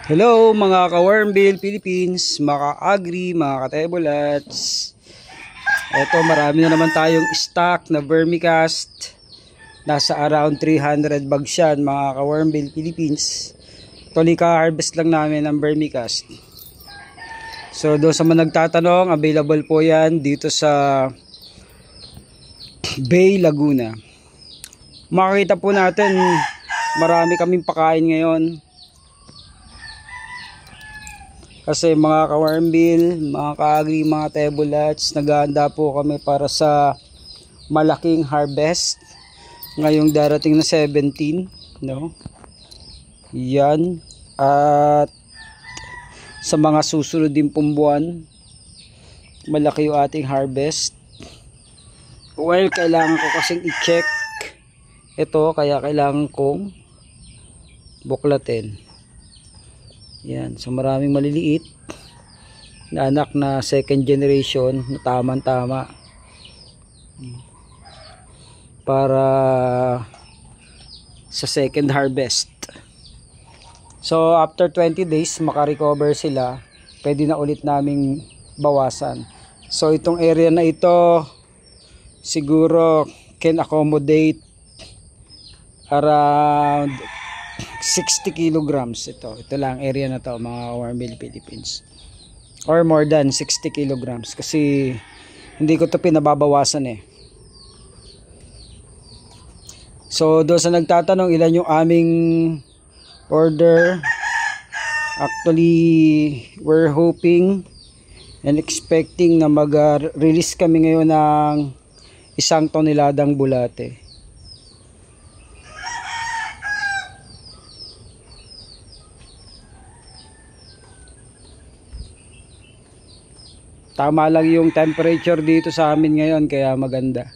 Hello mga ka-Wormville Philippines, mga ka-agri, mga ka-tebolats. Eto, marami na naman tayong stock na vermicast. Nasa around 300 bags yan mga ka-Wormville Philippines. Actually ka-harvest lang namin ng vermicast. So doon sa mga nagtatanong, available po yan dito sa Bay Laguna. Makikita po natin marami kaming pakain ngayon. Kasi mga ka-Wormville, mga ka-agri, mga tebolats, naghahanda po kami para sa malaking harvest ngayong darating na 17, no? Yan. At sa mga susunod din pong buwan, malaki yung ating harvest. Well, kailangan ko kasing i-check ito, kaya kailangan kong buklatin. Yan, so maraming maliliit na anak na second generation na tamang-tama para sa second harvest. So after 20 days makarecover sila, pwede na ulit naming bawasan. So itong area na ito siguro can accommodate around 60 kilograms. Ito lang area na to mga Wormville Philippines, or more than 60 kilograms kasi hindi ko to pinababawasan eh. So doon sa nagtatanong ilan yung aming order, actually we're hoping and expecting na mag-release kami ngayon ng 1 toneladang bulate. Tama lang yung temperature dito sa amin ngayon kaya maganda.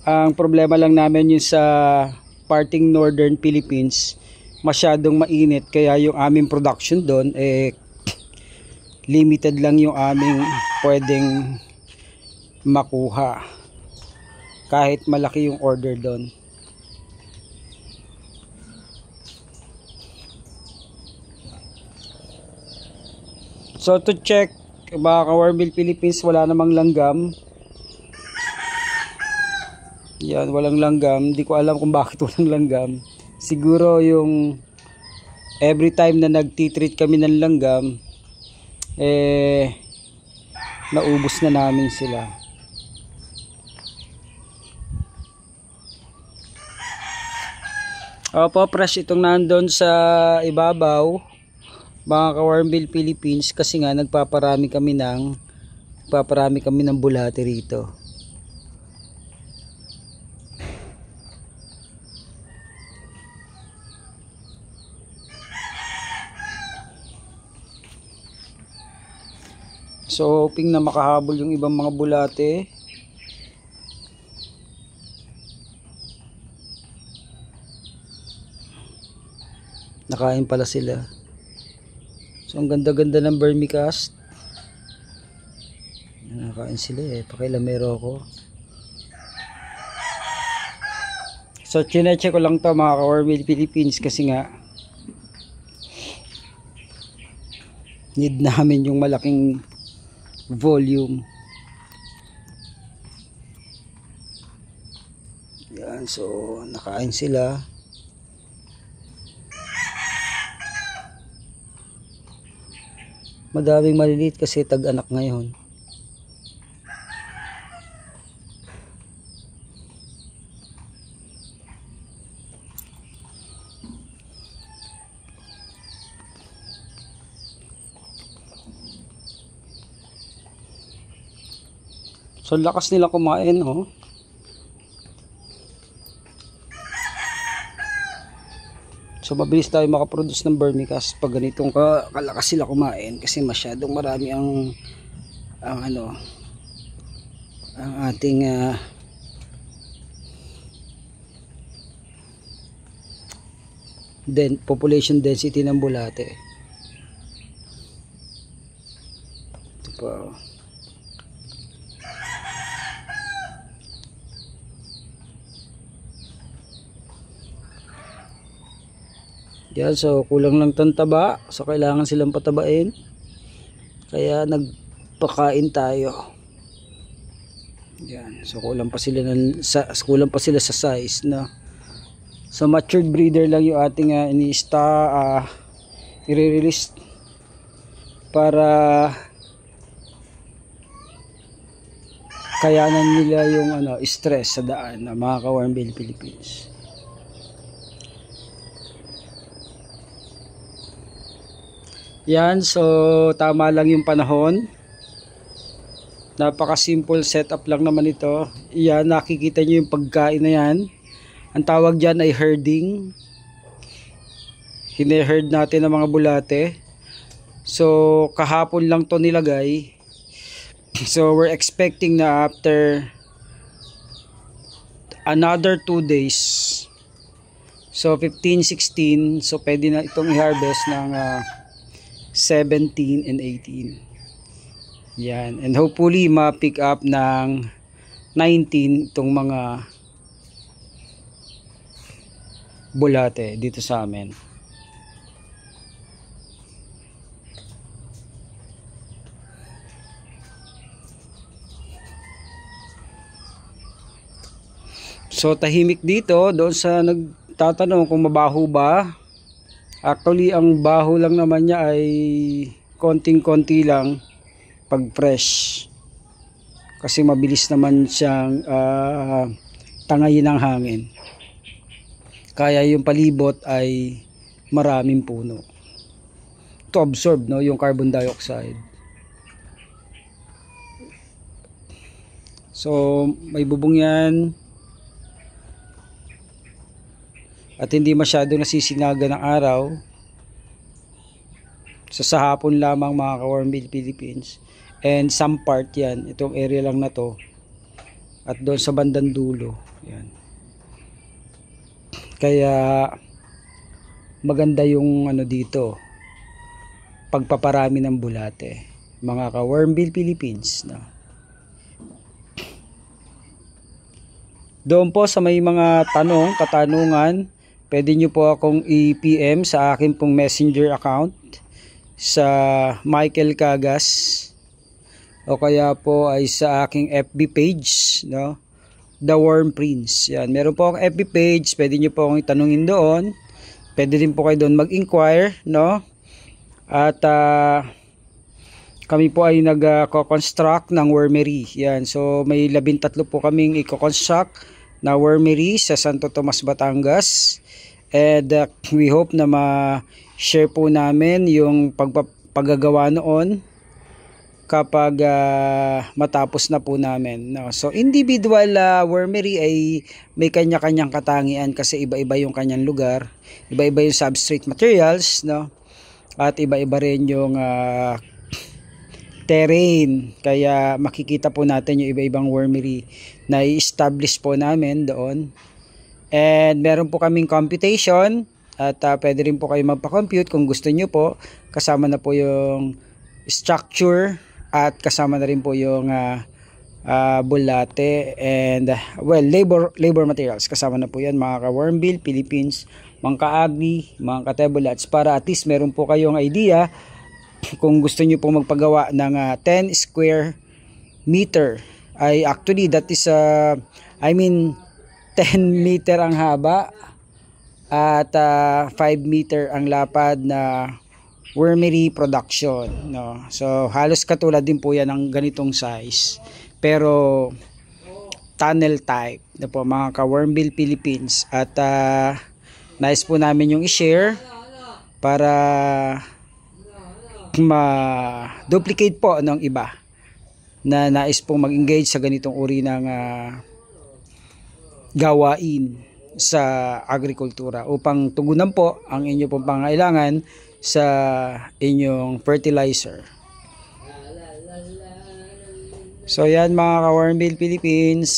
Ang problema lang namin yung sa parting northern Philippines, masyadong mainit kaya yung aming production doon limited lang yung aming pwedeng makuha kahit malaki yung order doon. So to check, mga ka-Wormville Philippines, wala namang langgam. Yan, walang langgam. Hindi ko alam kung bakit walang langgam. Siguro yung every time na nagtitreat kami ng langgam, naubos na namin sila. Opo, fresh itong nandun sa ibabaw, mga ka-Wormville Philippines, kasi nga nagpaparami kami ng bulate rito. So hoping na makahabol yung ibang mga bulate. Nakain pala sila. So ang ganda-ganda ng vermicast. Nakakain sila pakilamero ako. So chinecheck ko lang to mga ka-Wormville Philippines kasi nga need namin yung malaking volume. Yan, so nakain sila. Madaming maliliit kasi tag-anak ngayon. So lakas nila kumain, oh. So mabilis tayo makaproduce ng vermicast pag ganitong kalakas sila kumain kasi masyadong marami ang ating population density ng bulate. Ito pa. Yan, so kulang lang tong taba, so kailangan silang patabain. Kaya nagpakain tayo. Yan, so kulang pa sila sa size, no. So matured breeder lang yung ating i-release para kayanan nila yung stress sa daan, na mga ka-Warmbill Philippines. Yan, so tama lang yung panahon. Napaka simple setup lang naman ito. Yan, nakikita nyo yung pagkain na yan. Ang tawag dyan ay herding. Hine-herd natin ang mga bulate. So kahapon lang to nilagay. So we're expecting na after another 2 days, so 15, 16, so pwede na itong i-harvest ng 17 and 18. Yan, and hopefully ma-pick up ng 19 itong mga bulate dito sa amin. So tahimik dito, doon sa nagtatanong kung mabaho ba. Actually ang baho lang naman niya ay konting-konti lang pag fresh. Kasi mabilis naman siyang tangayin ng hangin. Kaya yung palibot ay maraming puno to absorb, no, yung carbon dioxide. So may bubong yan. At hindi masyado nasisinaga ng araw. So sa hapon lamang mga ka-Warmbill Philippines. And some part yan, itong area lang na to. At doon sa bandang dulo, yan. Kaya maganda yung dito, pagpaparami ng bulate, mga ka-Warmbill Philippines, no? Doon po sa may mga katanungan, pwede nyo po akong i-PM sa akin pong messenger account sa Michael Cagas, o kaya po ay sa aking FB page, no, The Worm Prince. Yan, meron po akong FB page, pwede nyo po akong itanungin doon. Pwede din po kayo doon mag-inquire, no. At kami po ay nag-construct ng wormery. Yan, so may 13 po kaming i-construct na wormery sa Santo Tomas, Batangas. And we hope na ma-share po namin yung paggagawa noon kapag matapos na po namin, no? So individual wormery ay may kanya-kanyang katangian kasi iba-iba yung kanyang lugar, iba-iba yung substrate materials, no? At iba-iba rin yung terrain, kaya makikita po natin yung iba-ibang wormery na i-establish po namin doon. And meron po kaming computation at pwede rin po kayo magpa-compute kung gusto nyo po. Kasama na po yung structure at kasama na rin po yung bulate and labor materials. Kasama na po yan mga ka-Warmbill Philippines, mga ka-agri, mga ka-tebulats, para at least meron po kayong idea kung gusto nyo po magpagawa ng 10 square meter. Ay actually that is 10 meter ang haba at 5 meter ang lapad na wormery production, no. So halos katulad din po yan ng ganitong size, pero tunnel type na po mga ka-Warmbill Philippines. At nice po namin yung i-share para ma-duplicate po ng iba na nais pong mag-engage sa ganitong uri ng gawain sa agrikultura upang tugunan po ang inyo pong pangailangan sa inyong fertilizer. So yan mga ka-Warmbill Philippines,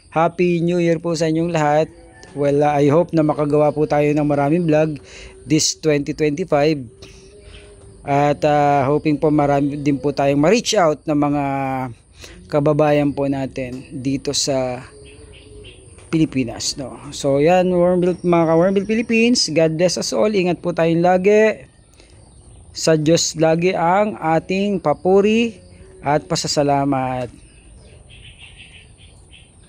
Happy New Year po sa inyong lahat. Well, I hope na makagawa po tayo ng maraming vlog this 2025. At hoping po marami din po tayong ma-reach out ng mga kababayan po natin dito sa Pilipinas, no? So yan, mga ka-Wormville Philippines, God bless us all. Ingat po tayong lagi. Sa Diyos lagi ang ating papuri at pasasalamat.